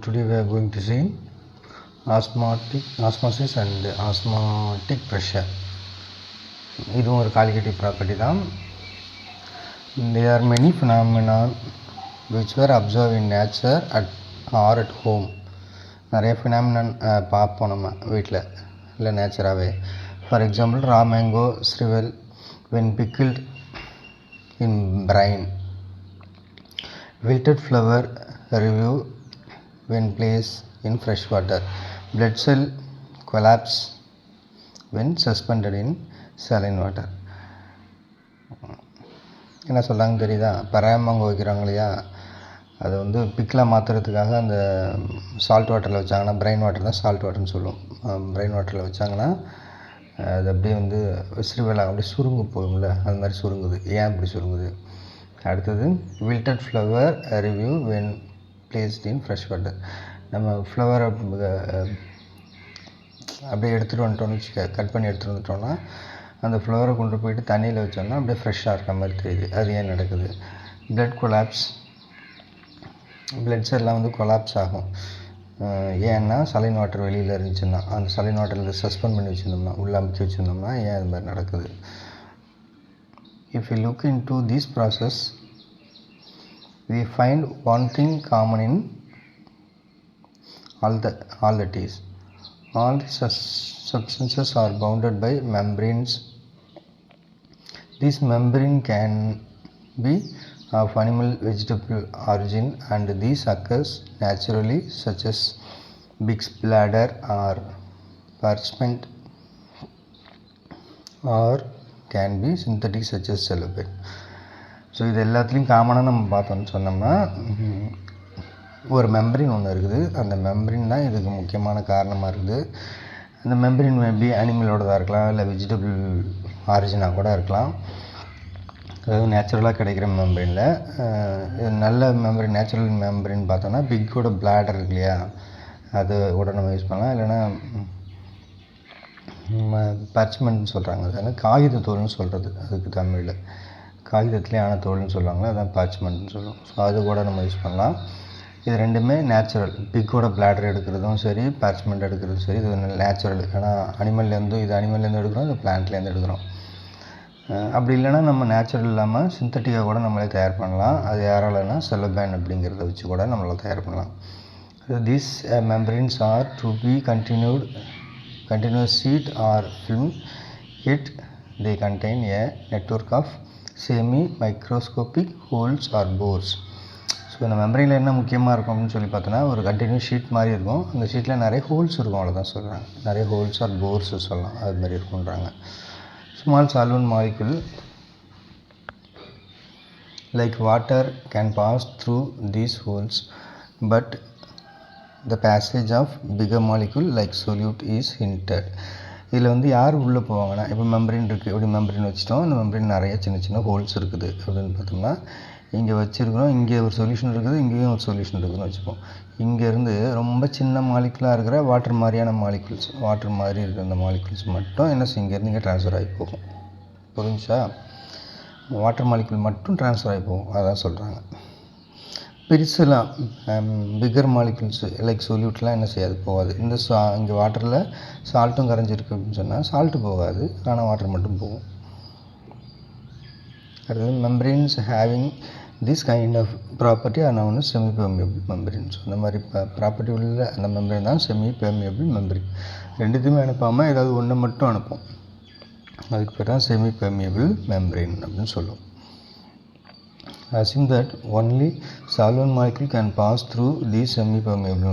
today we are going to see osmosis and osmotic pressure. இதுவும் ஒரு qualitative property தான். There are many phenomena which were observed in nature or at home. நிறைய phenomenon பார்ப்போம் நம்ம வீட்டில் இல்லை நேச்சராகவே. For example, raw mango shrivel when pickled in brine. Wilted flower revive when placed in fresh water. Blood cell collapse when suspended in saline water. என்ன சொல்கிறாங்க தெரியுதா? பராமங்க வைக்கிறாங்க இல்லையா, அது வந்து பிக்கில் மாற்றுறதுக்காக அந்த சால்ட் வாட்டரில் வச்சாங்கன்னா, பிரைன் வாட்டர் தான் சால்ட் வாட்டர்னு சொல்லுவோம். பிரைன் வாட்டரில் வச்சாங்கன்னா அது அப்படியே வந்து விசிறுவேலாக அப்படியே சுருங்கு போகும்ல, அது மாதிரி சுருங்குது. ஏன் அப்படி சுருங்குது? அடுத்தது wilted flower review when placed in fresh water. நம்ம ஃப்ளவரை அப்படியே எடுத்துகிட்டு வந்துட்டோம்னு வச்சுக்க, கட் பண்ணி எடுத்துகிட்டு வந்துட்டோம்னா அந்த ஃப்ளவரை கொண்டு போயிட்டு தண்ணியில் வச்சோம்னா அப்படியே ஃப்ரெஷ்ஷாக இருக்க மாதிரி தெரியுது. அது ஏன் நடக்குது? பிளட் கொலாப்ஸ், பிளட் செல்லாம் வந்து கொலாப்ஸ் ஆகும். ஏன்னா சலைன் வாட்டர் வெளியில் இருந்துச்சுன்னா, அந்த சலைன் வாட்டரில் சஸ்பெண்ட் பண்ணி வச்சுருந்தோம்னா, உள்ளே அமுக்கி வச்சுருந்தோம்னா ஏன் அது மாதிரி நடக்குது? If we look into this process, we find one thing common in all that is, all the substances are bounded by membranes. This membrane can be of animal, vegetable origin, and these occurs naturally, such as Bick's bladder or parchment, or can be synthetic such as cellophane. So இது எல்லாத்துலேயும் காமனாக நம்ம பார்த்தோம்னு சொன்னோம்னா, ஒரு மெம்பரின் ஒன்று இருக்குது. அந்த மெம்பரின் தான் இதுக்கு முக்கியமான காரணமாக இருக்குது. அந்த மெம்பரின் மேபி அனிமலோடதாக இருக்கலாம், இல்லை வெஜிடபிள் ஆரிஜினாக கூட இருக்கலாம். அதாவது நேச்சுரலாக கிடைக்கிற மெம்பரினில் நல்ல மெம்பரின், நேச்சுரல் மெம்பரின் பார்த்தோன்னா பிக்கோட பிளாடர் இருக்கு இல்லையா, அது கூட நம்ம யூஸ் பண்ணலாம். இல்லைன்னா பர்ச்மெண்ட்னு சொல்கிறாங்க, அதனால் காகித தோல்னு சொல்கிறது. அதுக்கு தமிழில் காகிதத்துலேயே ஆன தோல்னு சொல்லுவாங்களே, அதான் பர்ச்மெண்ட்னு சொல்லுவோம். ஸோ அது கூட நம்ம யூஸ் பண்ணலாம். இது ரெண்டுமே நேச்சுரல். பிக்கோட பிளாடர் எடுக்கிறதும் சரி, பர்ச்மெண்ட் எடுக்கிறதும் சரி, இது நேச்சுரல். ஏன்னா அனிமல்லேருந்து, இது அனிமல்லேருந்து எடுக்கிறோம், இது பிளான்ட்லேருந்து எடுக்கிறோம். அப்படி இல்லைன்னா நம்ம நேச்சுரல் இல்லாமல் சிந்தட்டிக்காக கூட நம்மளே தயார் பண்ணலாம். அது யாராலனா செல்லோபேன் அப்படிங்கிறத வச்சு கூட நம்மளால் தயார் பண்ணலாம். These membranes are to be continuous sheet or film, yet they contain a network of semi-microscopic holes or bores. So இந்த மெம்பரினில் என்ன முக்கியமாக இருக்கும் அப்படின்னு சொல்லி பார்த்தோன்னா, ஒரு கண்டினியூஸ் ஷீட் மாதிரி இருக்கும். அந்த ஷீட்டில் நிறைய ஹோல்ஸ் இருக்கும், அவ்வளோதான் சொல்கிறாங்க. நிறைய ஹோல்ஸ் ஆர் போர்ஸ் சொல்லலாம், அது மாதிரி இருக்குன்றாங்க. Small solvent molecule like water can pass through these holes, but the passage of bigger molecule like solute is hindered. இதில் வந்து யார் உள்ளே போவாங்கன்னா, இப்போ மெம்பரின் இருக்குது, இப்படி மெம்பரின் வச்சுட்டோம், இந்த மெம்பரின் நிறைய சின்ன சின்ன ஹோல்ஸ் இருக்குது அப்படின்னு பார்த்தோம்னா, இங்கே வச்சுருக்கிறோம், இங்கே ஒரு சொல்யூஷன் இருக்குது, இங்கேயும் ஒரு சொல்யூஷன் இருக்குதுன்னு வச்சுப்போம். இங்கேருந்து ரொம்ப சின்ன மாலிகுலாக இருக்கிற வாட்டர் மாதிரியான மாலிகுல்ஸ், வாட்டர் மாதிரி இருக்கிற அந்த மாலிகுல்ஸ் மட்டும் என்ன செய்யும், இங்கேருந்து இங்கே ட்ரான்ஸ்ஃபர் ஆகி போகும். புரிஞ்சா? வாட்டர் மாலிகுல் மட்டும் ட்ரான்ஸ்ஃபர் ஆகி போகும், அதான் சொல்கிறாங்க. பெருசெல்லாம் பிக்கர் மாலிகுல்ஸ் லைக் சொல்யூட்லாம் என்ன செய்யாது, போகாது. இந்த இங்கே வாட்டரில் சால்ட்டும் கரைஞ்சிருக்கு அப்படின்னு சொன்னால் சால்ட்டு போகாது, ஆனால் வாட்டர் மட்டும் போகும். அடுத்தது membranes having this kind of property are known as semi permeable membranes. அந்த மாதிரி ப்ராப்பர்ட்டி உள்ள அந்த மெம்பரின் தான் செமி பெர்மியபிள் மெம்பரின். ரெண்டுத்தையுமே அனுப்பாமல் ஏதாவது ஒன்று மட்டும் அனுப்போம், அதுக்கு பேர் தான் செமி பெர்மியபிள் மெம்பரின் அப்படின்னு சொல்லுவோம். Assume that only solvent molecule can pass through these semi-permeable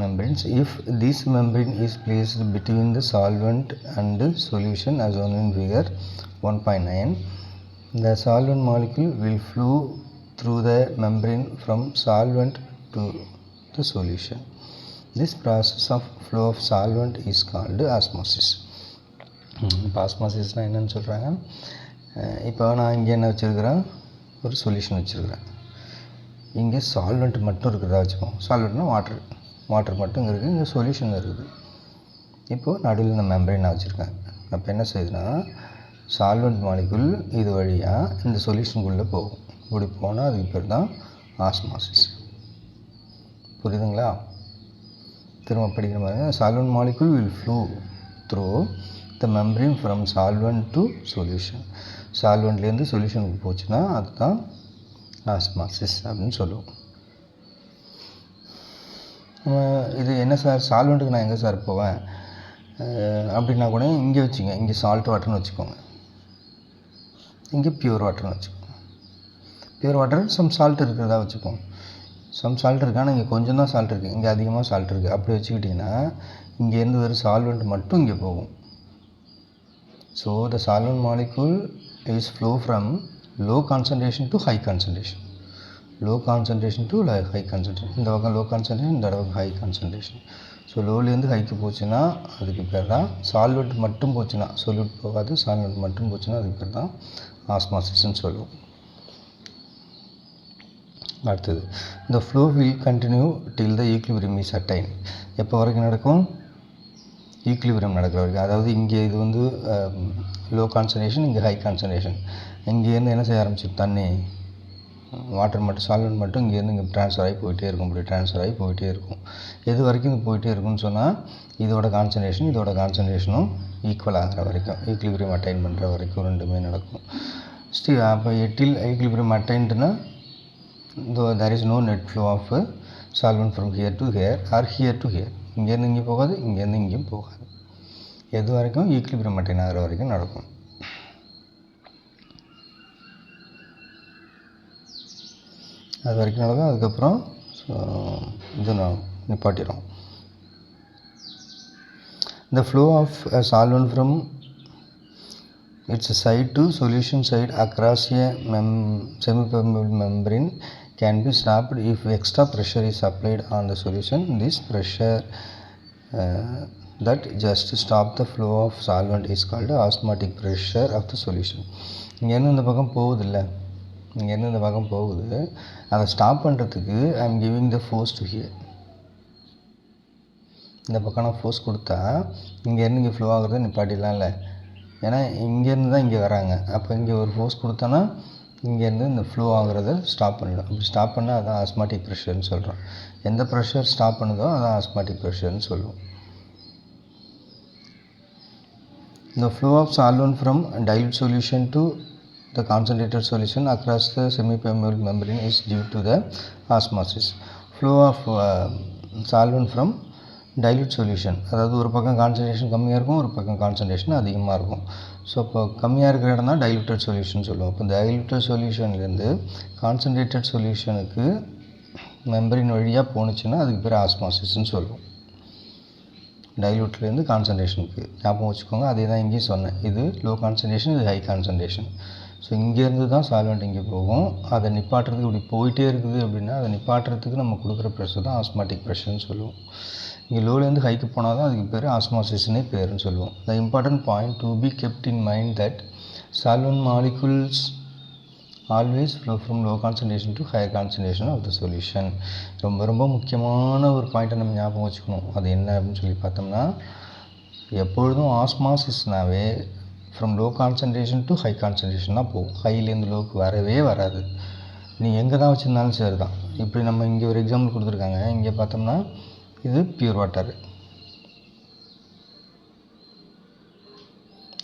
membranes. If this membrane is placed between the solvent and the solution as shown in figure 1.9, the solvent molecule will flow through the membrane from solvent to the solution. This process of flow of solvent is called osmosis. ஆஸ்மாசிஸ்னால் என்னென்னு சொல்கிறாங்க? இப்போ நான் இங்கே என்ன வச்சுருக்கிறேன், ஒரு solution வச்சுருக்கிறேன். இங்கே சால்வெண்ட் மட்டும் இருக்கிறதா வச்சுக்கோம். சால்வெண்ட்னா வாட்டர் மட்டும் இங்கே இருக்குது, இங்கே சொல்யூஷன் இருக்குது. இப்போது நடுவில் இந்த மெம்பரின் நான் வச்சுருக்கேன். அப்போ என்ன செய்யுதுன்னா, சால்வெண்ட் மாலிகுல் இது வழியாக இந்த சொல்யூஷனுக்குள்ளே போகும். இப்படி போனால் அதுக்கு பேர் தான் ஆஸ்மாசிஸ். புரியுதுங்களா? திரும்ப படிக்கிற மாதிரி solvent molecule will flow through the membrane from solvent to solution. சால்வெண்ட்லேருந்து சொல்யூஷனுக்கு போச்சுன்னா அதுதான் ஆஸ்மாசிஸ் அப்படின்னு சொல்லுவோம். இது என்ன சார் சால்வெண்ட்டுக்கு நான் எங்கே சார் போவேன் அப்படின்னா கூட இங்கே வச்சுங்க, இங்கே சால்ட் வாட்டர்னு வச்சுக்கோங்க, இங்கே பியூர் வாட்டர்னு வச்சுக்கோங்க. பியூர் வாட்டர் சம் சால்ட் இருக்கிறதா வச்சுப்போம். சம் சால்ட் இருக்கு, ஆனால் இங்கே கொஞ்சம் தான் சால்ட் இருக்குது, இங்கே அதிகமாக சால்ட் இருக்குது. அப்படி வச்சுக்கிட்டிங்கன்னா இங்கேருந்து ஒரு சால்வெண்ட் மட்டும் இங்கே போகும். So the solvent molecule is flow from low concentration to high concentration, low concentration to high concentration. இந்த பக்கம் லோ கான்சன்ட்ரேஷன், இந்த பக்கம் ஹை கான்சன்ட்ரேஷன். ஸோ லோலேருந்து ஹைக்கு போச்சுன்னா அதுக்கு பேர் தான் சால்வெண்ட் மட்டும் போச்சுன்னா, சொல்யூட் போகாது, சால்வெண்ட் மட்டும் போச்சுன்னா அதுக்கு பேர் தான் ஆஸ்மாசிஸ்ன்னு சொல்லுவோம். அடுத்தது the flow will continue till the equilibrium is attained. எப்போ வரைக்கும் நடக்கும்? ஈக்குலிபிரியம் நடக்கிற வரைக்கும். அதாவது இங்கே இது வந்து லோ கான்சன்ட்ரேஷன், இங்கே ஹை கான்சன்ட்ரேஷன். இங்கேருந்து என்ன செய்ய ஆரம்பிச்சிடும், தண்ணி வாட்டர் மட்டும் சால்வெண்ட் மட்டும் இங்கேருந்து இங்கே ட்ரான்ஸ்ஃபர் ஆகி போயிட்டே இருக்கும், இப்படி ட்ரான்ஸ்ஃபர் ஆகி போயிட்டே இருக்கும். எது வரைக்கும் இது போயிட்டே இருக்குன்னு சொன்னால் இதோட கான்சன்ட்ரேஷனும் ஈக்குவல் ஆகிற வரைக்கும், ஈக்குலிபிரியம் அட்டைன் பண்ணுற வரைக்கும் ரெண்டுமே நடக்கும். அப்போ எட்டில் equilibrium அட்டைன்ட்டுனா though there is no net flow of solvent from here to here or here to here, இங்கேருந்து இங்கே போகாது, இங்கேருந்து இங்கேயும் போகாது. எது வரைக்கும் ஈக்குலிபிரியம் அட்டைன் ஆகிற வரைக்கும் நடக்கும். அது வரைக்கும் நடக்கும். அதுக்கப்புறம் இது நிப்பாட்டிடும். The flow of a solvent from its side to solution side across a semi-permeable membrane can be stopped if extra pressure is applied on the solution. This pressure that just stop the flow of solvent is called osmotic pressure of the solution. இங்கேருந்து இந்த பக்கம் போகுது இல்லை, இங்கேருந்து இந்த பக்கம் போகுது, அதை ஸ்டாப் பண்ணுறதுக்கு I am giving the force to hear. இந்த பக்கம் நான் ஃபோர்ஸ் கொடுத்தா இங்கேருந்து இங்கே ஃப்ளோ ஆகுறத நிப்பாட்டிடலாம் இல்லை, ஏன்னா இங்கேருந்து தான் இங்கே வராங்க. அப்போ இங்கே ஒரு ஃபோர்ஸ் கொடுத்தோன்னா இங்கேருந்து இந்த ஃப்ளோ ஆகுறத ஸ்டாப் பண்ணிடும். அப்படி ஸ்டாப் பண்ணால் அதான் ஆஸ்மாட்டிக் ப்ரெஷர்னு சொல்கிறோம். எந்த ப்ரெஷர் ஸ்டாப் பண்ணுதோ அதான் ஆஸ்மாட்டிக் ப்ரெஷர்னு சொல்லுவோம். The flow of solvent from dilute solution to the concentrated solution across the semi-permeable membrane is due to the osmosis. Flow of solvent from dilute solution, அதாவது ஒரு பக்கம் கான்சன்ட்ரேஷன் கம்மியாக இருக்கும், ஒரு பக்கம் கான்சன்ட்ரேஷன் அதிகமாக இருக்கும். ஸோ இப்போ கம்மியாக இருக்கிற இடம் தான் டைல்யூட்டட் சொல்யூஷன் சொல்லுவோம். இப்போ டைல்யூட்டட் சொல்யூஷன்லேருந்து கான்சன்ட்ரேட்டட் சொல்யூஷனுக்கு மெம்பரின் வழியாக போணுச்சுன்னா அதுக்கு பேர் ஆஸ்மாசிஸ்ன்னு சொல்லுவோம். டைல்யூட்லேருந்து கான்சன்ட்ரேஷனுக்கு ஞாபகம் வச்சுக்கோங்க. அதே தான் இங்கேயும் சொன்னேன், இது லோ கான்சன்ட்ரேஷன், இது ஹை கான்சன்ட்ரேஷன். ஸோ இங்கேருந்து தான் சால்வெண்ட் இங்கே போகும். அதை நிப்பாட்டுறதுக்கு இப்படி போயிட்டே இருக்குது அப்படின்னா அதை நிப்பாட்டுறதுக்கு நம்ம கொடுக்குற ப்ரெஷர் தான் ஆஸ்மாட்டிக் ப்ரெஷர்னு சொல்லுவோம். இங்கே லோலேருந்து ஹைக்கு போனால் தான் அதுக்கு பேர் ஆஸ்மாசிஸ்னே பேருன்னு சொல்லுவோம். The important point to be kept in mind that solvent molecules always flow from low concentration to higher concentration of the solution. ரொம்ப ரொம்ப முக்கியமான ஒரு பாயிண்ட்டை நம்ம ஞாபகம் வச்சுக்கணும். அது என்ன அப்படின்னு சொல்லி பார்த்தோம்னா, எப்பொழுதும் ஆஸ்மாசிஸ்னாவே from low concentration to high concentration தான் போகும். ஹைலேருந்து லோக்கு வரவே வராது. நீ எங்கே தான் வச்சுருந்தாலும் சரி தான். இப்படி நம்ம இங்கே ஒரு எக்ஸாம்பிள் கொடுத்துருக்காங்க. இங்கே பார்த்தோம்னா இது பியூர் வாட்டர்,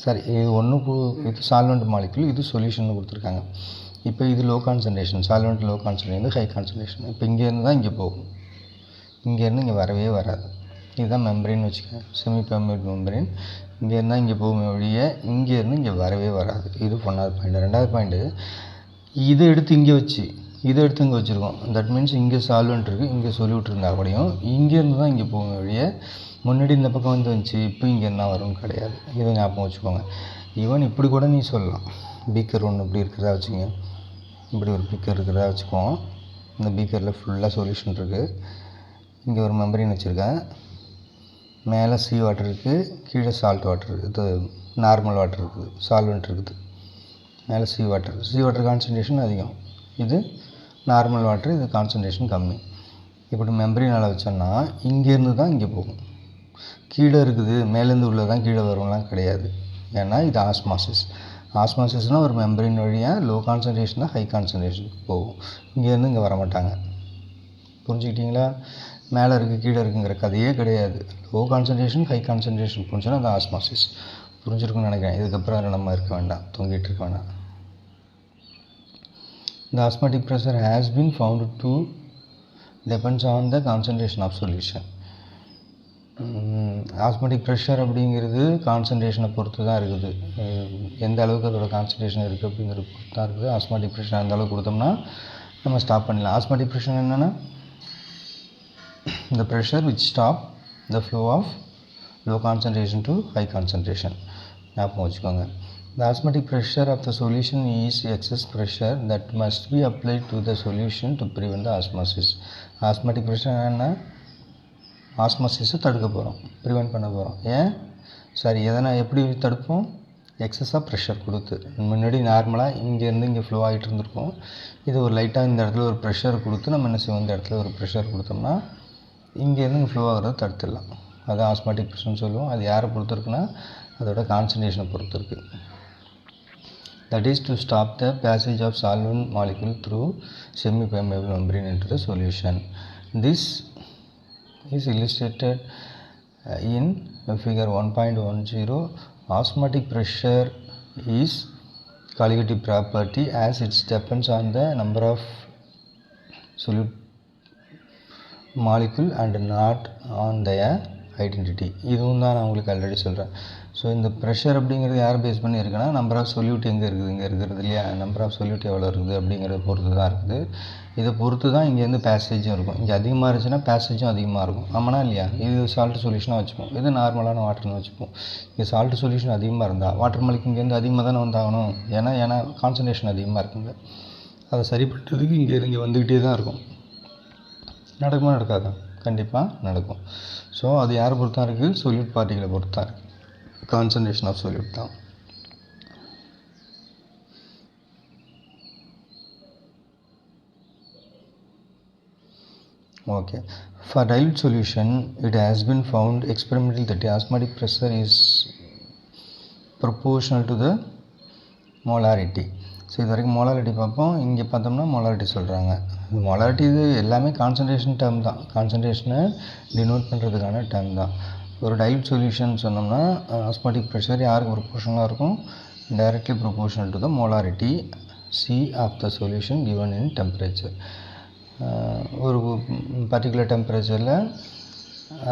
சரி இது இது சால்வெண்ட் மாலிகுல், இது சொல்யூஷன் கொடுத்துருக்காங்க. இப்போ இது low concentration, solvent low concentration, high concentration. இப்போ இங்கேருந்து தான் இங்கே போகும், இங்கேருந்து இங்கே வரவே வராது. இதுதான் மெம்பரின்னு வச்சுக்கேன், செமி பெர்மியபிள் மெம்பரின். இங்கேருந்து தான் இங்கே போகும் வழிய இங்கேருந்து இங்கே வரவே வராது. இது ஒன்றாவது பாயிண்ட். ரெண்டாவது பாயிண்ட்டு, இதை எடுத்து இங்கே வச்சு இதை எடுத்து இங்கே வச்சுருக்கோம். தட் மீன்ஸ் இங்கே சால்வெண்ட் இருக்குது, இங்கே சொல்யூட் இருந்தால் கூடயும் இங்கேருந்து தான் இங்கே போகும் வழிய முன்னாடி இந்த பக்கம் வந்துச்சு, இப்போ இங்கே என்ன வரும்னு கிடையாது. இதை ஞாபகம் வச்சுக்கோங்க. ஈவன் இப்படி கூட நீ சொல்லலாம். பீக்கர் ஒன்று இப்படி இருக்கிறதா வச்சுங்க, இப்படி ஒரு பீக்கர் இருக்கிறதா வச்சுக்குவோம். இந்த பீக்கரில் ஃபுல்லாக சொல்யூஷன் இருக்குது. இங்கே ஒரு மெம்பரின் வச்சுருக்கேன். மேலே சீ வாட்டர் இருக்குது, கீழே சால்ட் வாட்டர் இருக்குது, இது நார்மல் வாட்டர் இருக்குது, சால்வெண்ட் இருக்குது. மேலே சீ வாட்டர் கான்சன்ட்ரேஷன் அதிகம், இது நார்மல் வாட்டர், இது கான்சன்ட்ரேஷன் கம்மி. இப்படி மெம்பரினால் வச்சோன்னா இங்கேருந்து தான் இங்கே போகும். கீழே இருக்குது மேலேருந்து உள்ளே தான் கீழே வரும்லாம் கிடையாது. ஏன்னா இது ஆஸ்மாசிஸ். ஆஸ்மாசிஸ்னால் ஒரு மெம்பரின் வழியாக லோ கான்சன்ட்ரேஷனாக ஹை கான்சன்ட்ரேஷனுக்கு போகும். இங்கேருந்து இங்கே வரமாட்டாங்க. புரிஞ்சுக்கிட்டிங்களா? மேலே இருக்குது கீழே இருக்குங்கிற கதையே கிடையாது. லோ கான்சன்ட்ரேஷன் ஹை கான்சன்ட்ரேஷன் புரிஞ்சுன்னா அது ஆஸ்மாசிஸ். புரிஞ்சிருக்குன்னு நினைக்கிறேன். இதுக்கப்புறம் அதில் நம்ம இருக்க வேண்டாம், தொங்கிட்டு இருக்க வேண்டாம். The osmotic pressure has been found to depends on the concentration of solution. Osmotic pressure அப்படிங்கிறது கான்சன்ட்ரேஷனை பொறுத்து தான் இருக்குது. எந்த அளவுக்கு அதோட கான்சன்ட்ரேஷன் இருக்குது அப்படிங்கிறது பொறுத்து தான் இருக்குது. ஆஸ்மோட்டிக் ப்ரெஷர் அந்த அளவுக்கு கொடுத்தோம்னா நம்ம ஸ்டாப் பண்ணலாம். ஆஸ்மோட்டிக் ப்ரெஷர் என்னென்னா the pressure which stop the flow of low concentration to high concentration. ஞாபகம் வச்சுக்கோங்க. The osmotic pressure of the solution is excess pressure that must be applied to the solution to prevent the osmosis. Osmotic pressure என்னென்னா ஆஸ்மாசிஸை தடுக்க போகிறோம், prevent பண்ண போகிறோம். ஏன் சரி எதனா எப்படி தடுப்போம்? எக்ஸஸாக ப்ரெஷர் கொடுத்து. முன்னாடி நார்மலாக இங்கேருந்து இங்கே ஃப்ளோ ஆகிட்டு இருந்திருக்கும். இது ஒரு லைட்டாக இந்த இடத்துல ஒரு ப்ரெஷர் கொடுத்து நம்ம என்ன செய்வோம், இந்த இடத்துல ஒரு ப்ரெஷர் கொடுத்தோம்னா இங்கேருந்து இங்கே ஃப்ளோ ஆகிறத தடுத்துடலாம். அது ஆஸ்மாட்டிக் ப்ரெஷர்னு சொல்லுவோம். அது யாரை பொறுத்து இருக்குன்னா அதோட கான்சன்ட்ரேஷனை பொறுத்து இருக்குது. That is to stop the passage of solvent molecule through semi-permeable membrane into the solution. This is illustrated in figure 1.10. Osmotic pressure is colligative property as it depends on the number of solute molecule and not on their identity. இதுவும் தான் நான் உங்களுக்கு already சொல்கிறேன். So இந்த pressure அப்படிங்கிறது யார் base பண்ணி இருக்குன்னா நம்பர் ஆஃப் சொல்யூட் எங்கே இருக்குது, இங்கே இருக்கிறது இல்லையா, நம்பர் ஆஃப் சொல்யூட் எவ்வளோ இருக்குது அப்படிங்கிறத பொறுத்து தான் இருக்குது. இதை பொறுத்து தான் இங்கேருந்து பேசேஜும் இருக்கும். இங்கே அதிகமாக இருந்துச்சுன்னா பேசேஜும் அதிகமாக இருக்கும். ஆமானா இல்லையா? இது சால்ட் சொல்யூஷனாக வச்சுப்போம், இது நார்மலான வாட்டர்னு வச்சுப்போம். இங்கே சால்ட் சொல்யூஷன் அதிகமாக இருந்தால் வாட்டர் மாலிக் இங்கேருந்து அதிகமாக தானே வந்தாகணும். ஏன்னா கான்சன்ட்ரேஷன் அதிகமாக இருக்குங்க. அதை சரி பண்ணுறதுக்கு இங்கே வந்துக்கிட்டே தான் இருக்கும். நடக்குமா நடக்காதா? கண்டிப்பாக நடக்கும். ஸோ அது யாரை பொறுத்து தான் இருக்குது? சொல்யூட் பார்ட்டிகளை பொறுத்து தான் இருக்குது. கான்சன்ட்ரேஷன் ஆஃப் சொல்யூட் தான். Okay. For dilute solution, it has been found experimentally that the osmotic pressure is proportional to the molarity. So இது வரைக்கும் மோலாரிட்டி பார்ப்போம். இங்கே பார்த்தோம்னா மோலாரிட்டி சொல்கிறாங்க. மோலாரிட்டி இது எல்லாமே கான்சன்ட்ரேஷன் டேர்ம் தான், கான்சன்ட்ரேஷனை டினோட் பண்ணுறதுக்கான டேர்ம் தான். ஒரு டைல்யூட் சொல்யூஷன் சொன்னோம்னா ஆஸ்மாட்டிக் ப்ரெஷர் யாருக்கு ப்ரொபோர்ஷனலாக இருக்கும்? Directly proportional to the molarity C of the solution given in temperature. ஒரு பர்டிகுலர் டெம்பரேச்சரில்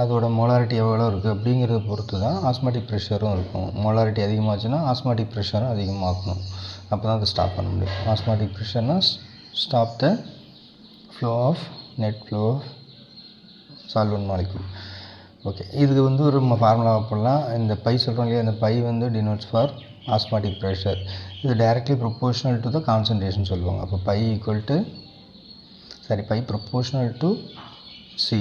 அதோட மோலாரிட்டி எவ்வளோ இருக்குது அப்படிங்கிறத பொறுத்து தான் ஆஸ்மாட்டிக் ப்ரெஷரும் இருக்கும். மோலாரிட்டி அதிகமாச்சுன்னா ஆஸ்மாட்டிக் ப்ரெஷரும் அதிகமாகணும். அப்போ தான் அதை ஸ்டாப் பண்ண முடியும். ஆஸ்மாட்டிக் ப்ரெஷர்னால் stop the flow of net flow of solvent molecule. Okay, இதுக்கு ஒரு ஃபார்முலாவை போடலாம். இந்த பை சொல்கிறோம் இல்லையா, இந்த pi denotes for osmotic pressure. இது directly proportional to the concentration சொல்லுவாங்க. அப்போ pi equal to pi proportional to C.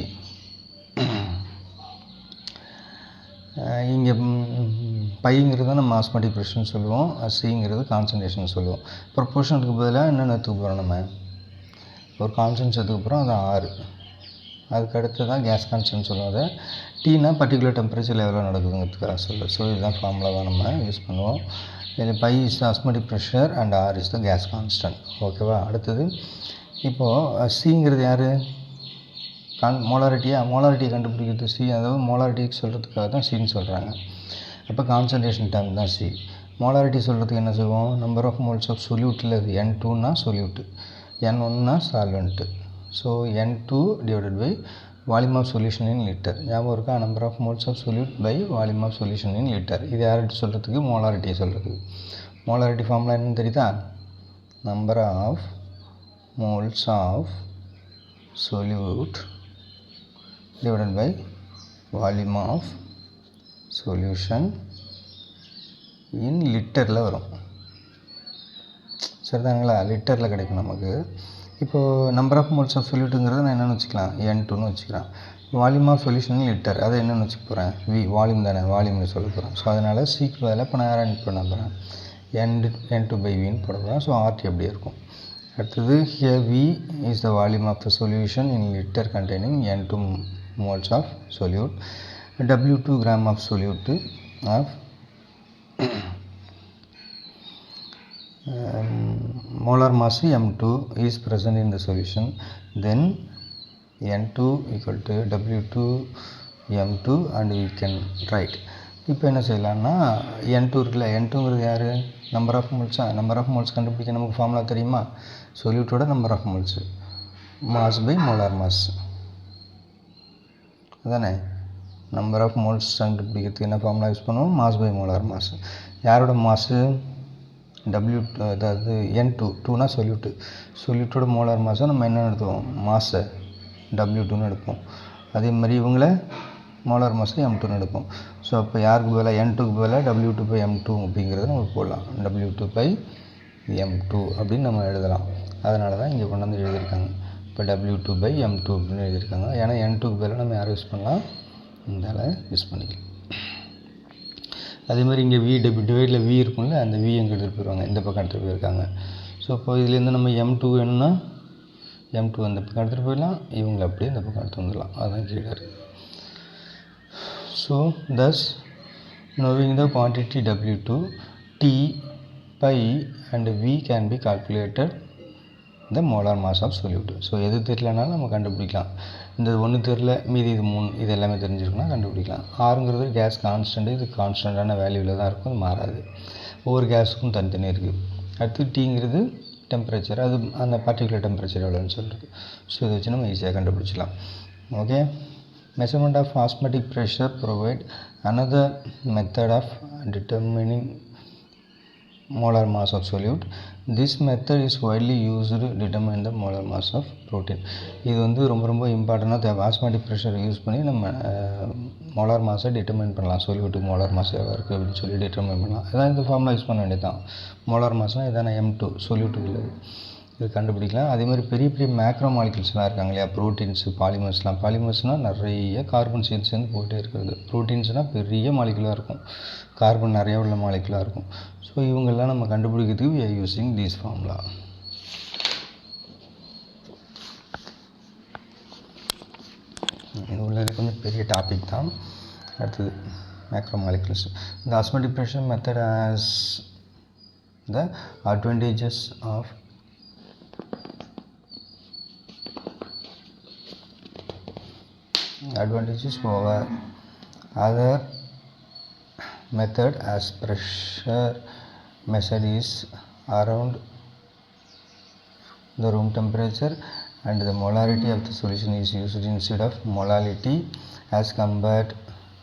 இங்கே பைங்கிறது நம்ம ஆஸ்மாட்டிக் ப்ரெஷர்னு சொல்லுவோம், சிங்கிறது கான்சன்ட்ரேஷன் சொல்லுவோம். ப்ரொபோர்ஷனுக்கு பதிலாக என்னென்ன எடுத்துக்க போகிறோம்? நம்ம ஒரு கான்ஸ்டன்ட் எடுத்துக்க போகிறோம், அது 6. அதுக்கு அடுத்து தான் கேஸ் கான்ஸ்டன்ட் சொல்லுவோம். அதை டீனா பர்டிகுலர் டெம்பரேச்சரில் எவ்வளோ நடக்குதுங்கிறதுக்காக சொல்ல. ஸோ இதுதான் ஃபார்முலா தான் நம்ம யூஸ் பண்ணுவோம். இது pi is the osmotic pressure and R is the gas constant. ஓகேவா? அடுத்தது இப்போது சிங்கிறது யார்? மோலாரிட்டியை கண்டுபிடிக்கிறது சி. அதாவது மோலாரிட்டிக்கு சொல்கிறதுக்காக தான் சின்னு சொல்கிறாங்க. அப்போ கான்சன்ட்ரேஷன் டேர்ம் தான் சி. மோலாரிட்டி சொல்கிறதுக்கு என்ன செய்வோம்? நம்பர் ஆஃப் மோல்ஸ் ஆஃப் சொல்யூட்டில் N2னா சொல்யூட்டு, N1னா solvent. So N2 divided by volume of solution in litre. ஞாபகம் இருக்கா? Number of moles of solute by volume of solution in litre. இது யார்கிட்ட சொல்கிறதுக்கு? மோலாரிட்டியை சொல்கிறதுக்கு. மோலாரிட்டி ஃபார்முலா என்னன்னு தெரியுதா? Number of moles of solute divided by volume of solution in லிட்டரில் வரும். சரிதானுங்களா? லிட்டரில் கிடைக்கும் நமக்கு. இப்போது நம்பர் ஆஃப் மோல்ஸ் ஆஃப் சொல்யூட்டுங்கிறத நான் என்னென்னு வச்சுக்கலாம்? N2ன்னு வச்சுக்கிறேன். Volume of solution in litre, அதை என்னென்னு வச்சுக்க போகிறேன்? வால்யூம் தானே, வால்யூம்னு சொல்ல போகிறேன். ஸோ அதனால் சீக்கு பதிலாக இப்போ நான் யாரை பண்ண போகிறேன்? N2/Vன்னு போட போகிறேன். ஸோ RT அப்படியே இருக்கும். அடுத்தது here V is the volume of the solution in liter containing N2 moles of solute, W2 gram of solute of molar mass M2 is present in the solution. Then N2 equal to W2 M2 and we can write. இப்போ என்ன செய்யலாம்னா N2 இருக்குல்ல, N2ங்கிறது யார்? Number of மோல்ஸா? Number of moles கண்டுபிடிக்க நமக்கு formula தெரியுமா? சொல்யூட்டோட number of moles mass by molar mass அதானே. நம்பர் ஆஃப் மோல்ஸ் கண்டுபிடிக்கிறதுக்கு என்ன ஃபார்முலா யூஸ் பண்ணுவோம்? Mass by molar mass. யாரோட மாஸு? W, அதாவது N2. 2னா சொல்யூட்டோட மோலார் மாஸை நம்ம என்ன எடுத்துவோம்? மாஸை W2ன்னு எடுப்போம். அதே மாதிரி இவங்கள மோலார் மாஸை M2ன்னு எடுப்போம். ஸோ அப்போ யாருக்கு பதிலாக? N2க்கு பதிலாக W2/M2 அப்படிங்கிறத நம்ம போடலாம். W2/M2 அப்படின்னு நம்ம எழுதலாம். அதனால தான் இங்கே கொண்டு வந்து எழுதியிருக்காங்க. இப்போ W2/M2 அப்படின்னு எழுதியிருக்காங்க. ஏன்னா N2க்கு பதிலாக நம்ம யாரை யூஸ் பண்ணலாம்? இந்த யூஸ் பண்ணிக்கலாம். அதே மாதிரி இங்கே டிவைடில் V இருக்கும்ல, அந்த V எங்கே எடுத்துகிட்டு போயிடுவாங்க? இந்த பக்கம் எடுத்துகிட்டு போயிருக்காங்க. ஸோ இப்போ இதுலேருந்து நம்ம M2 வேணும்னா M2 அந்த பக்கம் எடுத்துகிட்டு போயிடலாம், இவங்களை அப்படியே இந்த பக்கம் எடுத்து வந்துடலாம். அதுதான் கீழே இருக்குது. So thus knowing the quantity W2, T, pi and V can be calculated the molar mass of solute. So எது தெரியலனாலும் நம்ம கண்டுபிடிக்கலாம். இந்த ஒன்று தெரியல, மீதி இது 3, இது எல்லாமே தெரிஞ்சிருக்குன்னா கண்டுபிடிக்கலாம். ஆறுங்கிறது கேஸ் கான்ஸ்டன்ட், இது கான்ஸ்டண்ட்டான வேல்யூவில் தான் இருக்கும், அது மாறாது. ஒவ்வொரு கேஸுக்கும் தனித்தனி இருக்குது. அடுத்து டீங்கிறது டெம்பரேச்சர், அது அந்த பர்டிகுலர் டெம்பரேச்சர் எவ்வளோன்னு சொல்கிறது. ஸோ இதை வச்சு நம்ம ஈஸியாக கண்டுபிடிச்சிக்கலாம். Okay. Measurement of osmotic pressure provide another method of determining molar mass of solute. This method is widely used to determine the molar mass of protein. இது வந்து ரொம்ப இம்பார்ட்டண்டாக தேவை. ஆஸ்மாட்டிக் ப்ரெஷர் யூஸ் பண்ணி நம்ம மோலார் மாஸை டிட்டர்மைன் பண்ணலாம். Solute molar mass எவ்வளோ இருக்குது அப்படின்னு சொல்லி டிட்டர்மைன் பண்ணலாம். இதான் இந்த ஃபார்முலா யூஸ் பண்ண வேண்டியது தான். மோலார் மாஸ்னால் இதான M2 சொல்யூட்டு உள்ளது, இது கண்டுபிடிக்கலாம். அதே மாதிரி பெரிய மேக்ரோ மாலிகுல்ஸ்லாம் இருக்காங்க இல்லையா, ப்ரோட்டீன்ஸு, பாலிமர்ஸ்லாம். பாலிமர்ஸ்னால் நிறைய கார்பன் சேர்ந்து போயிட்டே இருக்கிறது. ப்ரோட்டீன்ஸ்னால் பெரிய மாலிகுலாக இருக்கும், கார்பன் நிறைய உள்ள மாலிகுலாக இருக்கும். ஸோ இவங்கெல்லாம் நம்ம கண்டுபிடிக்கிறதுக்கு we are using this formula. இது உள்ள கொஞ்சம் பெரிய டாபிக் தான். அடுத்தது மேக்ரோ மாலிகுல்ஸ். இந்த osmotic pressure method has the advantages over other method, as pressure measured is around the room temperature and the molarity of the solution is used instead of molality as compared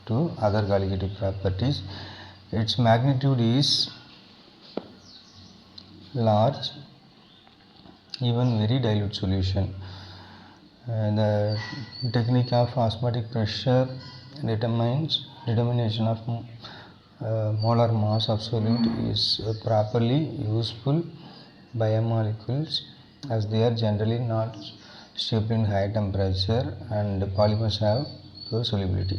to other qualitative properties. Its magnitude is large, even very dilute solution. The technique of osmotic pressure determination of molar mass of solute is properly useful biomolecules, as they are generally not stable in high temperature and polymers have low solubility.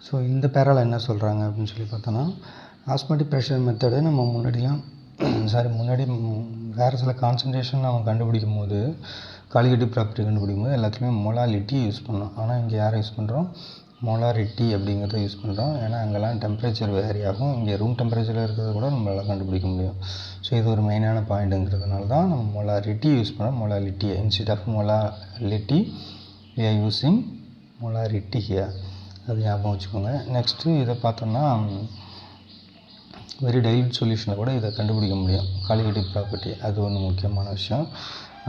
So இந்த பேரால் என்ன சொல்கிறாங்க அப்படின்னு சொல்லி பார்த்தோன்னா, osmotic pressure மெத்தடை நம்ம முன்னாடி வேறு சில கான்சன்ட்ரேஷன் நம்ம கண்டுபிடிக்கும் போது, குவாலிட்டேட்டிவ் ப்ராப்பர்ட்டி கண்டுபிடிக்கும் போது எல்லாத்துலேயுமே மொலாலிட்டி யூஸ் பண்ணோம். ஆனால் இங்கே யாரை யூஸ் பண்ணுறோம்? மொலாரிட்டி அப்படிங்கிறத யூஸ் பண்ணுறோம். ஏன்னா அங்கெல்லாம் டெம்பரேச்சர் வேரி ஆகும், இங்கே ரூம் டெம்பரேச்சரில் இருக்கிறத கூட நம்மளால் கண்டுபிடிக்க முடியும். ஸோ இது ஒரு மெயினான பாயிண்ட்டுங்கிறதுனால தான் நம்ம மொலாரிட்டி யூஸ் பண்ணுறோம். Molality instead of molality we are using molarity here. அது ஞாபகம் வச்சுக்கோங்க. நெக்ஸ்ட்டு இதை பார்த்தோம்னா வெரி டைல்யூட் சொல்யூஷனில் கூட இதை கண்டுபிடிக்க முடியும், குவாலிட்டேட்டிவ் ப்ராப்பர்ட்டி. அது ஒன்று முக்கியமான விஷயம்.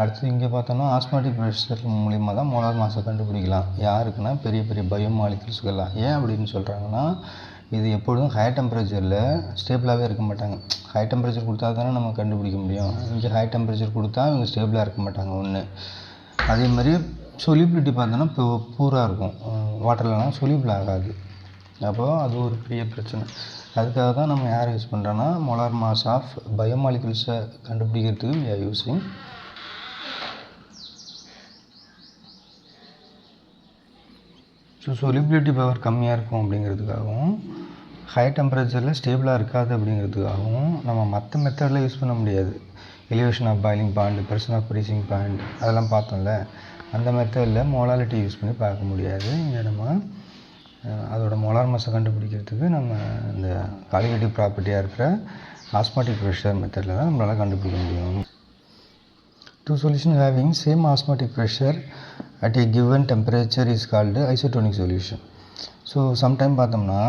அடுத்து இங்கே பார்த்தோம்னா ஆஸ்மாட்டிக் ப்ரெஷர் மூலிமா தான் மோலார் மாஸை கண்டுபிடிக்கலாம். யாருக்குன்னா பெரிய பயோமாலிகுல்ஸ்கெல்லாம். ஏன் அப்படின்னு சொல்கிறாங்கன்னா, இது எப்பொழுதும் ஹை டெம்பரேச்சரில் ஸ்டேபிளாகவே இருக்க மாட்டாங்க. ஹை டெம்பரேச்சர் கொடுத்தா தானே நம்ம கண்டுபிடிக்க முடியும். இங்கே ஹை டெம்பரேச்சர் கொடுத்தா இவங்க ஸ்டேபிளாக இருக்க மாட்டாங்க ஒன்று. அதே மாதிரி சொலிபிலிட்டி பார்த்தோன்னா இப்போ பூராக இருக்கும், வாட்டர்லலாம் சொலிபிள் ஆகாது. அப்போது அது ஒரு பெரிய பிரச்சனை. அதுக்காக தான் நம்ம யாரை யூஸ் பண்ணுறோன்னா, மோலார் மாஸ் ஆஃப் பயோமாலிகுல்ஸை கண்டுபிடிக்கிறதுக்கு we are using so solubility power கம்மியாக இருக்கும் அப்படிங்கிறதுக்காகவும், ஹை டெம்பரேச்சரில் ஸ்டேபிளாக இருக்காது அப்படிங்கிறதுக்காகவும் நம்ம மற்ற மெத்தடில் யூஸ் பண்ண முடியாது. Elevation of boiling point, pressure of freezing point, அதெல்லாம் பார்த்தோம்ல, அந்த மெத்தடில் மோலாலிட்டி யூஸ் பண்ணி பார்க்க முடியாது. இங்கே நம்ம அதோட மோலார் மாஸை கண்டுபிடிக்கிறதுக்கு நம்ம இந்த குவாலிட்டேட்டிவ் ப்ராப்பர்ட்டியாக இருக்கிற ஆஸ்மாட்டிக் ப்ரெஷர் மெத்தடில் தான் நம்மளால் கண்டுபிடிக்க முடியும். Two solutions having same osmotic pressure at a given temperature is called isotonic solution. So sometime பார்த்தோம்னா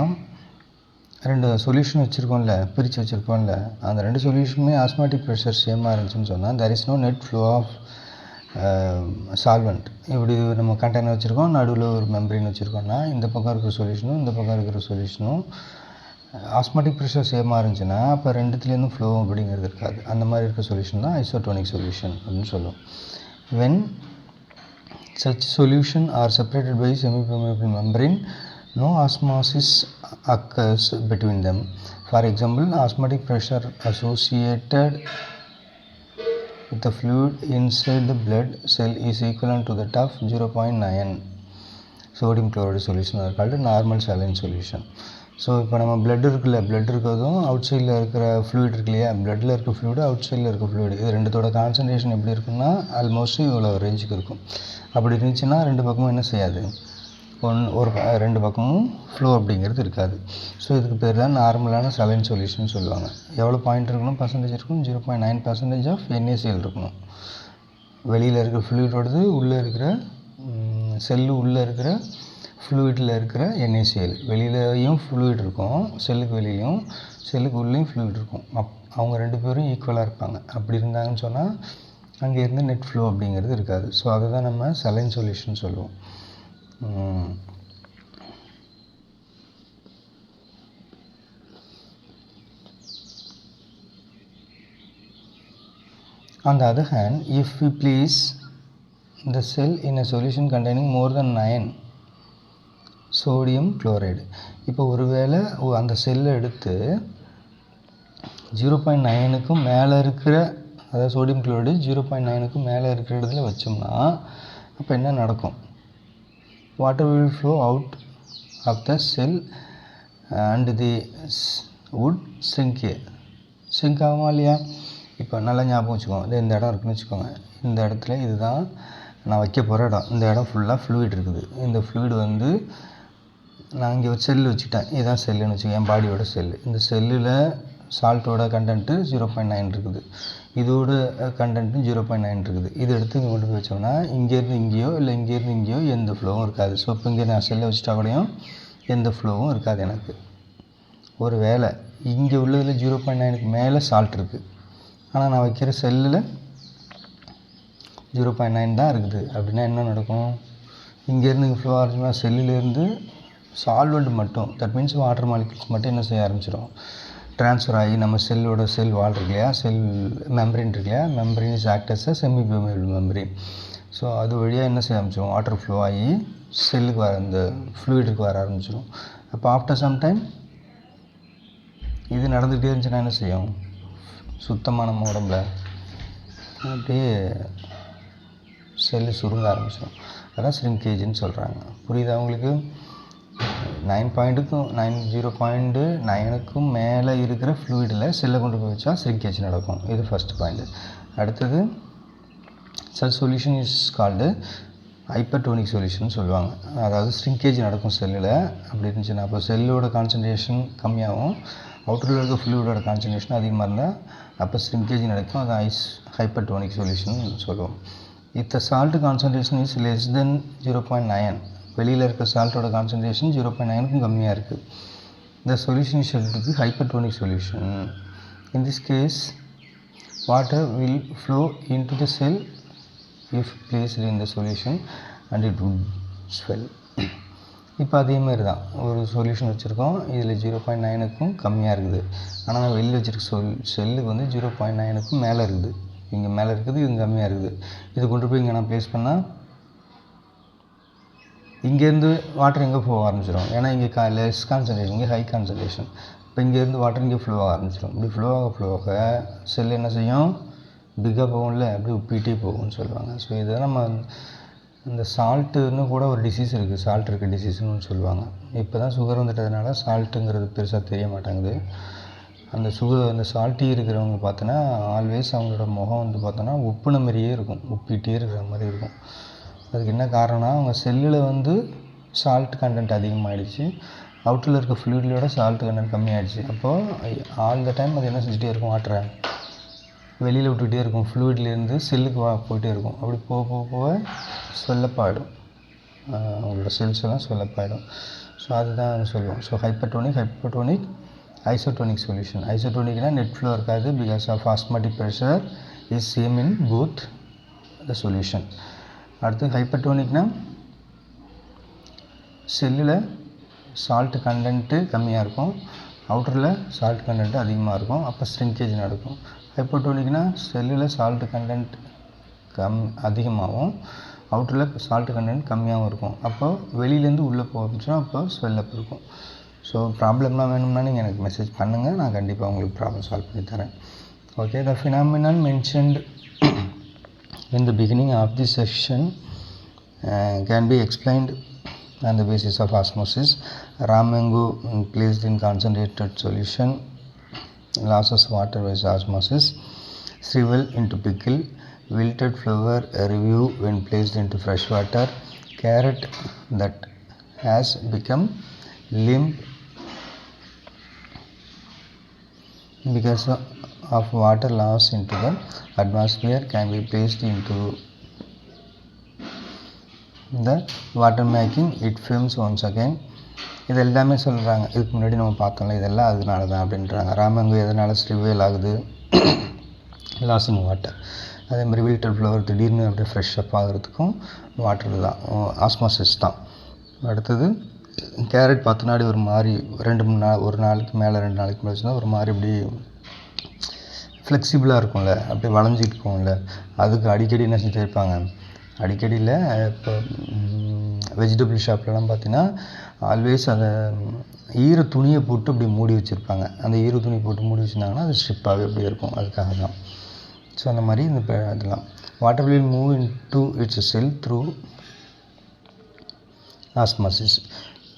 ரெண்டு சொல்யூஷன் வச்சுருக்கோம்ல, பிரித்து வச்சுருக்கோம்ல, அந்த ரெண்டு சொல்யூஷனுமே ஆஸ்மாட்டிக் ப்ரெஷர் சேமாக இருந்துச்சுன்னு சொன்னால் there is no net flow of solvent. இப்படி நம்ம கண்டெய்னர் வச்சுருக்கோம், நடுவில் ஒரு மெம்பரின் வச்சுருக்கோம்னா இந்த பக்கம் இருக்கிற சொல்யூஷனும் இந்த பக்கம் இருக்கிற சொல்யூஷனும் ஆஸ்மாட்டிக் ப்ரெஷர் சேமாக இருந்துச்சுன்னா அப்போ ரெண்டுத்துலேருந்து ஃப்ளோ அப்படிங்கிறது இருக்காது. அந்த மாதிரி இருக்க சொல்யூஷன் தான் ஐசோடோனிக் சொல்யூஷன் அப்படின்னு சொல்லுவோம். When such solution are separated by semi-permeable membrane, no osmosis occurs between them. For example, osmotic pressure associated with the fluid inside the blood cell is equivalent to that of 0.9 sodium chloride solution are called normal saline solution. So இப்போ நம்ம blood இருக்குல்ல, blood இருக்கிறதும் out சைடில் இருக்கிற fluid இருக்கு இல்லையா, பிளட்டில் இருக்க ஃப்ளூயிடு அவுட் சைடில் இருக்க ஃப்ளூயிடு இது ரெண்டுத்தோட கான்சன்ட்ரேஷன் எப்படி இருக்குன்னா ஆல்மோஸ்ட் இவ்வளோ ரேஞ்சுக்கு இருக்கும். அப்படி இருந்துச்சுன்னா ரெண்டு பக்கமும் என்ன செய்யாது, ரெண்டு பக்கமும் ஃப்ளோ அப்படிங்கிறது இருக்காது. ஸோ இதுக்கு பேர் தான் நார்மலான சலைன் சொல்யூஷன் சொல்லுவாங்க. எவ்வளோ பாயிண்ட் இருக்கணும், பர்சன்டேஜ் இருக்கும், 0.9% ஆஃப் NaCl இருக்கணும். வெளியில் இருக்கிற ஃப்ளூயிடோடது உள்ளே இருக்கிற செல்லு உள்ளே இருக்கிற ஃப்ளூயிடில் இருக்கிற NaCl. வெளியிலையும் ஃப்ளூயிட் இருக்கும், செல்லுக்கு வெளியிலையும் செல்லுக்கு உள்ளேயும் ஃப்ளூயிட் இருக்கும். அவங்க ரெண்டு பேரும் ஈக்குவலாக இருப்பாங்க. அப்படி இருந்தாங்கன்னு சொன்னால் அங்கேருந்து நெட் ஃப்ளோ அப்படிங்கிறது இருக்காது. ஸோ அதை தான் நம்ம சலைன் சொல்யூஷன் சொல்லுவோம். On the other hand, if we place the cell in a solution containing more than 9 sodium chloride, இப்போ ஒருவேளை அந்த செல்லை எடுத்து 0.9க்கும் மேலே இருக்கிற, அதாவது சோடியம் குளோரைடு 0.9க்கும் மேலே இருக்கிற இடத்துல வச்சோம்னா அப்போ என்ன நடக்கும், water will flow out of the cell and the would shrink ஆகுமா இல்லையா. இப்போ நல்லா ஞாபகம் வச்சுக்கோங்க, இந்த இடம் இருக்குன்னு வச்சுக்கோங்க, இந்த இடத்துல இதுதான் நான் வைக்க போகிற இடம், இந்த இடம் ஃபுல்லாக ஃப்ளூயிட் இருக்குது. இந்த ஃப்ளூயிட் வந்து நான் இங்கே ஒரு செல்லு வச்சுட்டேன், இதுதான் செல்லுன்னு வச்சுக்கோங்க, என் பாடியோட செல்லு. இந்த செல்லில் சால்ட்டோட கண்டென்ட்டு 0.9 இருக்குது, இதோட கண்டென்ட்டும் 0.9 இருக்குது. இது எடுத்து இங்கே கொண்டு போய் வச்சோம்னா இங்கேருந்து இங்கேயோ இல்லை இங்கேருந்து இங்கேயோ எந்த ஃப்ளோவும் இருக்காது. ஸோ இப்போ இங்கே நான் செல்லை வச்சுட்டா கூடயும் எந்த ஃப்ளோவும் இருக்காது எனக்கு. ஒரு வேளை இங்கே உள்ளதில் 0.9க்கு மேலே சால்ட் இருக்குது, ஆனால் நான் வைக்கிற செல்லில் 0.9 தான் இருக்குது. அப்படின்னா என்ன நடக்கும், இங்கேருந்து இங்கே ஃப்ளோ ஆரம்பிச்சோம்னா செல்லுலேருந்து சால்வெண்ட் மட்டும், தட் மீன்ஸ் வாட்டர் மாலிகுல்ஸ் மட்டும் என்ன செய்ய ஆரம்பிச்சிடும், ட்ரான்ஸ்ஃபர் ஆகி நம்ம செல்லோட செல் வால் இருக்கு இல்லையா, செல் மெம்பரின் இருக்கு இல்லையா, membrane is act as a semi permeable membrane. So அது வழியாக என்ன செய்ய ஆரம்பிச்சிடும், வாட்டர் ஃப்ளோ ஆகி செல்லுக்கு வர அந்த ஃப்ளூயிடுக்கு வர ஆரம்பிச்சிடும். அப்போ ஆஃப்டர் சம் டைம் இது நடந்துகிட்டே இருந்துச்சுன்னா என்ன செய்யும், சுத்தமாக நம்ம உடம்புல அப்படியே செல்லு சுருங்க ஆரம்பிச்சிடும். அதான் ஷ்ரிங்கேஜ்னு சொல்கிறாங்க. புரியுது அவங்களுக்கு? 0.9க்கும் மேலே இருக்கிற ஃப்ளூயிடில் செல்லை கொண்டு போய் வச்சா ஷ்ரிங்கேஜ் நடக்கும். இது ஃபஸ்ட் பாயிண்ட். அடுத்தது such solution is called hypertonic solution சொல்லுவாங்க. அதாவது ஷ்ரிங்கேஜ் நடக்கும் செல்லில். அப்படி இருந்துச்சுன்னா அப்போ செல்லோட கான்சன்ட்ரேஷன் கம்மியாகும், அவுட்டரில் இருக்க ஃப்ளூயிடோட கான்சன்ட்ரேஷன் அதிகமாக இருந்தால் அப்போ ஷ்ரிங்கேஜ் நடக்கும். அது ஹைப்பர்டோனிக் சொல்யூஷன் சொல்லுவோம். If the salt concentration is less than 0.9, வெளியில் இருக்க சால்ட்டோட கான்சன்ட்ரேஷன் 0.9க்கும் கம்மியாக இருக்குது, the solution is said to be hypertonic solution. In this case, water will flow into the cell if placed in the solution and it would swell. இப்போ அதே மாதிரி தான் ஒரு solution வச்சுருக்கோம், இதில் 0.9க்கும் கம்மியாக இருக்குது, ஆனால் நான் வெளியில் வச்சுருக்க செல்லுக்கு வந்து 0.9க்கும் மேலே இருக்குது, இங்கே மேலே இருக்குது, இது கம்மியாக இருக்குது. இது கொண்டு போய் இங்கே நான் ப்ளேஸ் பண்ணால் இங்கேருந்து வாட்டர் எங்கே ஃப்ளோ ஆரம்பிச்சிடும், ஏன்னா இங்கே லெஸ் கான்சன்ட்ரேஷன், இங்கே ஹை கான்சன்ட்ரேஷன். இப்போ இங்கேருந்து வாட்டர் இங்கே ஃப்ளோ ஆரம்பிச்சிடும். இப்படி ஃப்ளோ ஆக செல் என்ன செய்யும், பிக்காக போகும்ல, அப்படி உப்பிட்டே போகும்னு சொல்லுவாங்க. ஸோ இதை நம்ம இந்த சால்ட்டுன்னு கூட ஒரு டிசீஸ் இருக்குது, சால்ட் இருக்க டிசீஸ்னு சொல்லுவாங்க. இப்போ தான் சுகர் வந்துட்டதுனால சால்ட்டுங்கிறது பெருசாக தெரிய மாட்டேங்குது. அந்த சால்ட்டி இருக்கிறவங்க பார்த்தோன்னா ஆல்வேஸ் அவங்களோட முகம் வந்து பார்த்தோன்னா உப்புன மாதிரியே இருக்கும், உப்பிட்டே இருக்கிற மாதிரி இருக்கும். அதுக்கு என்ன காரணம்னா அவங்க செல்லில் வந்து சால்ட் கண்டென்ட் அதிகமாகிடுச்சு, அவுட்டரில் இருக்க ஃப்ளூயிடோட சால்ட் கண்டென்ட் கம்மியாகிடுச்சு. அப்போது ஆல் த டைம் அது என்ன செஞ்சுட்டே இருக்கும், வாட்டரை வெளியில் விட்டுகிட்டே இருக்கும், ஃப்ளூயிட்லேருந்து செல்லுக்கு போயிட்டே இருக்கும். அப்படி போக போக போக ஸ்வெல்லப்பாகிடும், அவங்களோட செல்ஸ் எல்லாம் ஸ்வெல்லப்பாகிடும். ஸோ அதுதான் சொல்லுவோம். So hypertonic isotonic solution. ஐசோடோனிக்னா நெட் ஃப்ளோ இருக்காது, because of osmotic pressure is same in both the solution. அடுத்து ஹைப்பர்டோனிக்னா செல்லில் சால்ட் கண்டென்ட்டு கம்மியாக இருக்கும், அவுட்டரில் சால்ட் கண்டென்ட்டு அதிகமாக இருக்கும், அப்போ ஸ்ட்ரிங்கேஜ் நடக்கும். ஹைப்போடோனிக்னா செல்லில் சால்ட் கண்டென்ட் அதிகமாகவும் அவுட்டரில் சால்ட் கண்டென்ட் கம்மியாகவும் இருக்கும், அப்போ வெளியிலேருந்து உள்ளே போச்சுன்னா அப்போ ஸ்வெல்லப் இருக்கும். ஸோ ப்ராப்ளம்லாம் வேணும்னா நீங்கள் எனக்கு மெசேஜ் பண்ணுங்கள், நான் கண்டிப்பாக உங்களுக்கு ப்ராப்ளம் சால்வ் பண்ணி தரேன். Okay, the phenomenon mentioned in the beginning of this section can be explained on the basis of osmosis. Raw mango placed in concentrated solution losses water by osmosis. Shrivel into pickle. Wilted flower review when placed into fresh water. Carrot that has become limp because of water loss into the atmosphere can be placed into the water making it films once again. இது எல்லாமே சொல்கிறாங்க, இதுக்கு முன்னாடி நம்ம பார்த்தோம்ல, இதெல்லாம் அதனால தான் அப்படின்றாங்க. ராமங்கு எதனால் ஸ்ரிவேல் ஆகுது, லாஸ் இன் வாட்டர். அதே மாதிரி வில்டர் ஃப்ளவர் திடீர்னு அப்படியே ஃப்ரெஷ்ஷப் ஆகிறதுக்கும் வாட்டர் தான், ஆஸ்மாசிஸ் தான். அடுத்தது கேரட் 10 நாள் ஒரு மாதிரி 2-3 நாள், ஒரு நாளைக்கு மேலே 2 நாளைக்கு மேலே வச்சுருந்தா ஒரு மாதிரி இப்படி ஃப்ளெக்சிபிளாக இருக்கும்ல, அப்படியே வளைஞ்சிட்டு போகும்ல, அதுக்கு அடிக்கடி என்ன செஞ்சுட்டு இருப்பாங்க, அடிக்கடியில் இப்போ வெஜிடபிள் ஷாப்லலாம் பார்த்தீங்கன்னா ஆல்வேஸ் அதை ஈர துணியை போட்டு அப்படி மூடி வச்சுருப்பாங்க. அந்த ஈர துணி போட்டு மூடி வச்சுருந்தாங்கன்னா அது ஸ்ட்ரிப்பாகவே அப்படி இருக்கும், அதுக்காக தான். ஸோ அந்த மாதிரி இந்த இதெல்லாம் water will move in to it's sell through osmosis.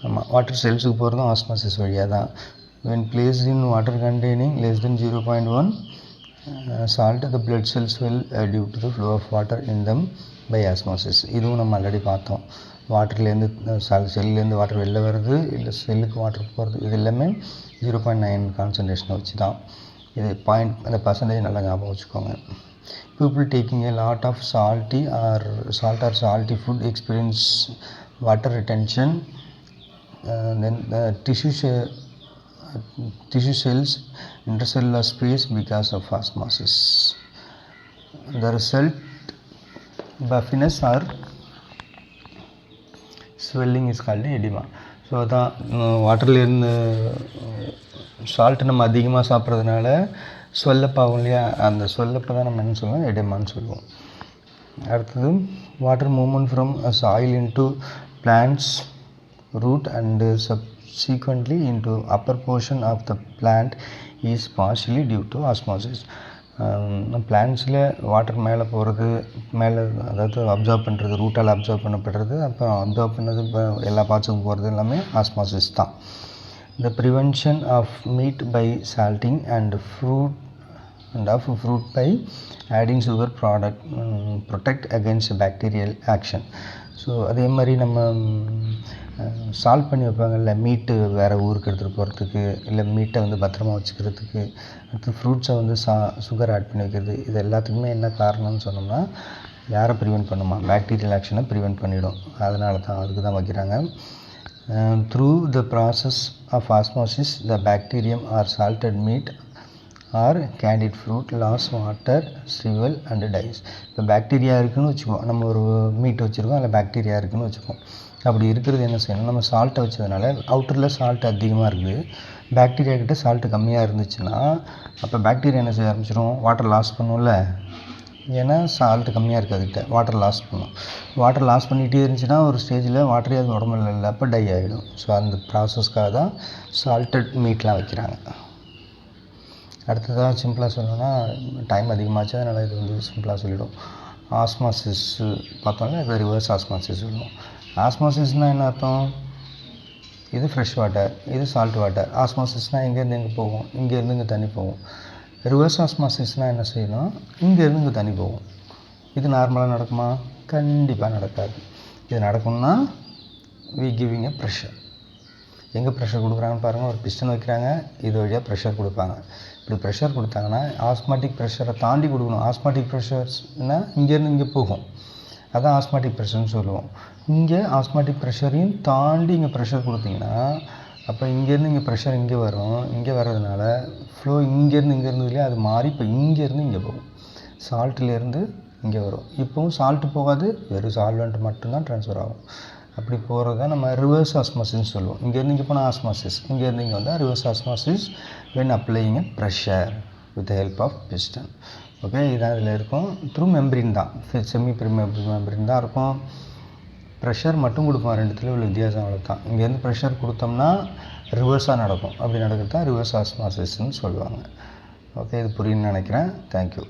ஆமாம், வாட்டர் செல்ஸுக்கு போகிறதும் ஆஸ்மாசிஸ் வழியாக தான். when placed in water containing less than 0.1 salt, the blood cells will due to the flow of water in them by osmosis. இதுவும் நம்ம already பார்த்தோம். வாட்டர்லேருந்து செல்லேருந்து water வெளில வருது, இல்லை செல்லுக்கு வாட்டர் போகிறது, இது எல்லாமே 0.9 கான்சன்ட்ரேஷனை வச்சு தான். இது அந்த பர்சன்டேஜ் நல்லா ஞாபகம் வச்சுக்கோங்க. People taking a lot of salty or salty food experience water retention. Then the tissue cells intercellular space because of osmosis. The result buffiness or swelling is called edema. So அதான் வாட்டர்லேருந்து salt நம்ம அதிகமாக சாப்பிட்றதுனால ஸ்வெல்லப்பாகும் இல்லையா, அந்த ஸ்வெல்லப்பை தான் நம்ம என்ன சொல்லுவோம், எடெமான்னு சொல்லுவோம். அடுத்தது water movement from soil into plants root and subsequently into upper portion of the plant is partially due to osmosis. பிளான்ட்ஸில் வாட்டர் மேலே போகிறது, மேலே அதாவது அப்சர்வ் பண்ணுறது, ரூட்டால் அப்சர்வ் பண்ணப்படுறது, அப்புறம் அப்சர்வ் பண்ணது இப்போ எல்லா பார்ட்ஸுக்கும் போகிறது எல்லாமே ஆஸ்மாசிஸ் தான். The prevention of meat by salting and of fruit by adding sugar product protect against bacterial action. So அதே மாதிரி நம்ம சால்ட் பண்ணி வைப்பாங்கல்ல, மீட்டு வேறு ஊருக்கு எடுத்துகிட்டு போகிறதுக்கு, இல்லை மீட்டை வந்து பத்திரமா வச்சுக்கிறதுக்கு, அடுத்து ஃப்ரூட்ஸை வந்து சுகர் ஆட் பண்ணி வைக்கிறது, இது எல்லாத்துக்குமே என்ன காரணம்னு சொன்னோம்னா யாரை ப்ரிவெண்ட் பண்ணுமா, பாக்டீரியல் ஆக்ஷனை ப்ரிவெண்ட் பண்ணிவிடும். அதனால தான், அதுக்கு தான் வைக்கிறாங்க. Through the process of osmosis the bacterium or salted meat or candied fruit loss water shrivel and dies. இப்போ பாக்டீரியா இருக்குதுன்னு வச்சுக்குவோம், நம்ம ஒரு மீட் வச்சுருக்கோம், அதில் பாக்டீரியா இருக்குதுன்னு வச்சுக்குவோம். அப்படி இருக்கிறது என்ன செய்யணும், நம்ம சால்ட்டை வச்சதுனால அவுட்டரில் சால்ட் அதிகமாக இருக்குது, பாக்டீரியா கிட்ட சால்ட்டு கம்மியாக இருந்துச்சுன்னா அப்போ பாக்டீரியா என்ன செய்ய ஆரம்பிச்சிடும், வாட்டர் லாஸ் பண்ணும்ல, ஏன்னா சால்ட்டு கம்மியாக இருக்குது, அதுக்கிட்ட வாட்டர் லாஸ் பண்ணும். வாட்டர் லாஸ் பண்ணிகிட்டே இருந்துச்சுன்னா ஒரு ஸ்டேஜில் வாட்டரே அது உடம்புல இல்லை, அப்போ டை ஆகிடும். ஸோ அந்த ப்ராசஸ்க்காக தான் சால்ட்டட் மீட்லாம் வைக்கிறாங்க. அடுத்ததாக சிம்பிளாக சொல்லணும்னா டைம் அதிகமாச்சு, அதனால் இது வந்து சிம்பிளாக சொல்லிவிடும். ஆஸ்மாசிஸ் பார்த்தோம்னா இது ரிவர்ஸ் ஆஸ்மாசிஸ் சொல்லுவோம். ஆஸ்மாசிஸ்னால் என்ன அர்த்தம், இது ஃப்ரெஷ் வாட்டர், இது சால்ட் வாட்டர். ஆஸ்மாசிஸ்னால் இங்கேருந்து எங்கே போகும், இங்கேருந்து இங்கே தண்ணி போகும். ரிவர்ஸ் ஆஸ்மாசிஸ்னால் என்ன செய்யணும், இங்கேருந்து இங்கே தண்ணி போகும். இது நார்மலாக நடக்குமா, கண்டிப்பாக நடக்காது. இது நடக்கும்னா வி கிவிங் எ ப்ரெஷர். எங்கே ப்ரெஷர் கொடுக்குறாங்கன்னு பாருங்கள், ஒரு பிஸ்டன் வைக்கிறாங்க, இது வழியாக ப்ரெஷர் கொடுப்பாங்க. இப்படி ப்ரெஷர் கொடுத்தாங்கன்னா ஆஸ்மாட்டிக் ப்ரெஷரை தாண்டி கொடுக்கணும். ஆஸ்மாட்டிக் ப்ரெஷர்ஸ்னால் இங்கேருந்து இங்கே போகும், அதான் ஆஸ்மாட்டிக் ப்ரெஷர்னு சொல்லுவோம். இங்கே ஆஸ்மாட்டிக் ப்ரெஷரையும் தாண்டி இங்கே ப்ரெஷர் கொடுத்தீங்கன்னா அப்போ இங்கேருந்து இங்கே ப்ரெஷர் இங்கே வரும். இங்கே வர்றதுனால ஃப்ளோ இங்கேருந்து இல்லையா, அது மாறி இப்போ இங்கேருந்து இங்கே போகும். சால்ட்லேருந்து இங்கே வரும். இப்போவும் சால்ட்டு போகாது, வெறும் சால்வெண்ட் மட்டும்தான் ட்ரான்ஸ்ஃபர் ஆகும். அப்படி போகிறது தான் நம்ம ரிவர்ஸ் ஆஸ்மாசிஸ்ன்னு சொல்லுவோம். இங்கேருந்து இங்கே போனால் ஆஸ்மாசிஸ், இங்கேருந்து இங்கே வந்தால் reverse osmosis when applying a pressure with the help of piston. Okay, இதான் இதில் இருக்கும். த்ரூ மெம்பரின் தான், செமி பெர்மியபிள் மெம்பரின் தான் இருக்கும். ப்ரெஷர் மட்டும் கொடுப்போம், ரெண்டுத்துல உள்ள வித்தியாசம் அவ்வளோதான். இங்கேருந்து ப்ரெஷர் கொடுத்தோம்னா ரிவர்ஸாக நடக்கும். அப்படி நடக்கிறது தான் ரிவர்ஸ் ஆஸ்மாசிஸ்ன்னு சொல்லுவாங்க. ஓகே, இது புரியும்னு நினைக்கிறேன். தேங்க்யூ.